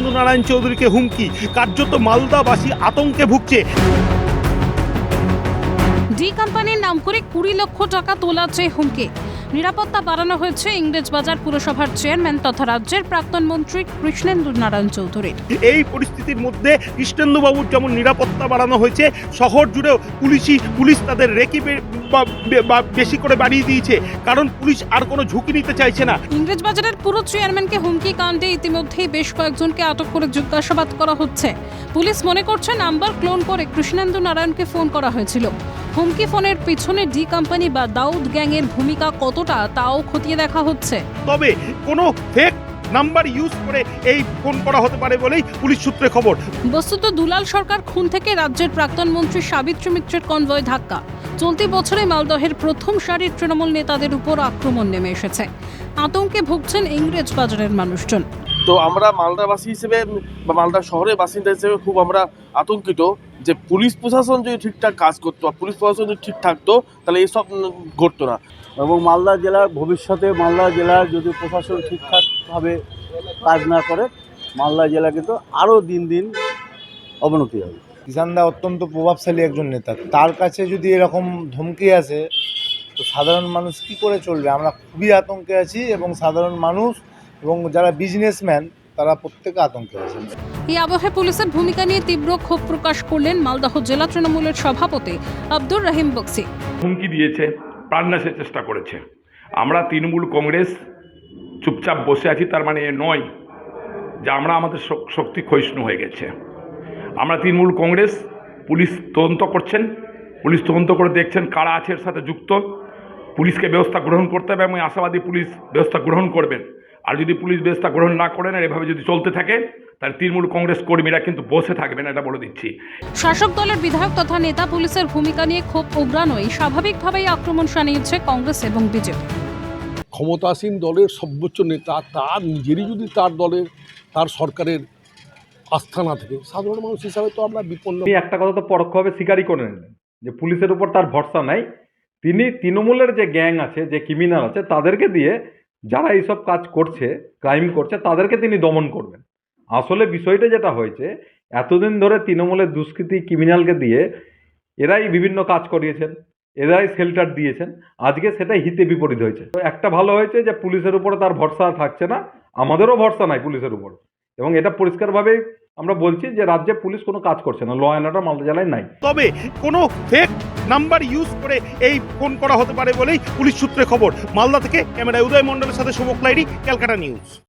কৃষ্ণেন্দু নারায়ণ চৌধুরীকে হুমকি, কার্যত মালদাবাসী আতঙ্কে ভুগছে। ডি কোম্পানির নাম করে 20 লক্ষ টাকা তোলার চেয়ে হুমকি। নিরাপত্তা বাড়ানো হয়েছে ইংরেজবাজার পুরসভার চেয়ারম্যান তথা রাজ্যের প্রাক্তন মন্ত্রী কৃষ্ণেন্দু নারায়ণ চৌধুরীর। এই পরিস্থিতির মধ্যে কৃষ্ণেন্দু বাবুর যেমন নিরাপত্তা বাড়ানো হয়েছে, শহর জুড়েও পুলিশ তাদের রেকি বেশি করে বাড়িয়ে দিয়েছে, কারণ পুলিশ আর কোনো ঝুঁকি নিতে চাইছে না। ইংরেজবাজারের পুরো চেয়ারম্যানকে হুমকি কাণ্ডে ইতিমধ্যেই বেশ কয়েকজনকে আটক করে জিজ্ঞাসাবাদ করা হচ্ছে। পুলিশ মনে করছে নাম্বার ক্লোন করে কৃষ্ণেন্দু নারায়ণকে ফোন করা হয়েছিল। হুমকি ফোনের পিছনে ডি কোম্পানি বা দাউদ গ্যাংয়ের ভূমিকা কতটা তাও খতিয়ে দেখা হচ্ছে। তবে কোনো ফেক নাম্বার ইউজ করে এই ফোন করা হতে পারে বলেই পুলিশ সূত্রে খবর। বস্তুত দুলাল সরকার খুন থেকে রাজ্যের প্রাক্তন মন্ত্রী সাবিত্রী মিত্রের কনভয় ধাক্কা। চলতি বছরে মালদহের প্রথম সারির তৃণমূল নেতাদের উপর আক্রমণ নেমে এসেছে। আতঙ্কে ভুগছেন ইংরেজবাজারের মানুষজন। তো আমরা মালদাবাসী হিসেবে বা মালদা শহরের বাসিন্দা হিসেবে খুব আমরা আতঙ্কিত যে পুলিশ প্রশাসন যদি ঠিকঠাক কাজ করতো, পুলিশ প্রশাসন যদি ঠিক থাকতো তাহলে এইসব ঘটতো না। এবং মালদা জেলার ভবিষ্যতে মালদা জেলার যদি প্রশাসন ঠিকঠাকভাবে কাজ না করে মালদা জেলা কিন্তু আরও দিন দিন অবনতি হবে। কিষানদা অত্যন্ত প্রভাবশালী একজন নেতা, তার কাছে যদি এরকম ধমকি আসে তো সাধারণ মানুষ কি করে চলবে? আমরা খুবই আতঙ্কে আছি এবং সাধারণ মানুষ এবং যারা বিজনেসম্যান তারা প্রত্যেকে আতঙ্কে আছেন। এই আবহে পুলিশের ভূমিকা নিয়ে তীব্র ক্ষোভ প্রকাশ করলেন মালদহ জেলা তৃণমূলের সভাপতি আব্দুর রহিম বক্সি। হুমকি দিয়েছে, প্রাণনাশের চেষ্টা করেছে। আমরা তৃণমূল কংগ্রেস চুপচাপ বসে আছি তার মানে এ নয় যে আমরা আমাদের শক্তি ক্ষয়িষ্ণু হয়ে গেছে। আমরা তৃণমূল কংগ্রেস, পুলিশ তদন্ত করছেন, পুলিশ তদন্ত করে দেখছেন কারা আছে এর সাথে যুক্ত। পুলিশকে ব্যবস্থা গ্রহণ করতে হবে এবং আশাবাদী পুলিশ ব্যবস্থা গ্রহণ করবেন। আর যদি পুলিশ ব্যবস্থা গ্রহণ না করেন আর এভাবে যদি চলতে থাকে তাহলে তৃণমূল কংগ্রেস কর্মীরা কিন্তু বসে থাকবেন, এটা বলে দিচ্ছি। শাসক দলের বিধায়ক তথা নেতা পুলিশের ভূমিকা নিয়ে ক্ষোভ উগ্রানোই স্বাভাবিকভাবেই আক্রমণ শানিয়েছে কংগ্রেস এবং বিজেপি। ক্ষমতাসীন দলের সর্বোচ্চ নেতা তার নিজেরই যদি তার দলের তার সরকারের আস্থা না থাকে, সাধারণ মানুষ হিসাবে তো আমরা বিপন্ন। একটা কথা তো পরোক্ষভাবে স্বীকারই করে নিলেন যে পুলিশের উপর তার ভরসা নাই। তিনি তৃণমূলের যে গ্যাং আছে, যে ক্রিমিনাল আছে, তাদেরকে দিয়ে যারা এইসব কাজ করছে, ক্রাইম করছে, তাদেরকে তিনি দমন করবেন। আসলে বিষয়টা যেটা হয়েছে, এতদিন ধরে তৃণমূলের দুষ্কৃতী ক্রিমিনালকে দিয়ে এরাই বিভিন্ন কাজ করিয়েছেন, এরাই শেল্টার দিয়েছেন। আজকে সেটাই হিতে বিপরীত হয়েছে। তো একটা ভালো হয়েছে যে পুলিশের উপরে তার ভরসা থাকছে না, আমাদেরও ভরসা নাই পুলিশের উপর। এবং এটা পরিষ্কারভাবেই আমরা বলছি যে রাজ্যে পুলিশ কোনো কাজ করছে না, ল অ্যান্ড অর্ডার মালদা জেলায় নাই। তবে কোনো ফেক নাম্বার ইউজ করে এই ফোন করা হতে পারে বলেই পুলিশ সূত্রে খবর। মালদা থেকে ক্যামেরায় উদয় মণ্ডলের সাথে শুভক লাইরি, ক্যালকাটা নিউজ।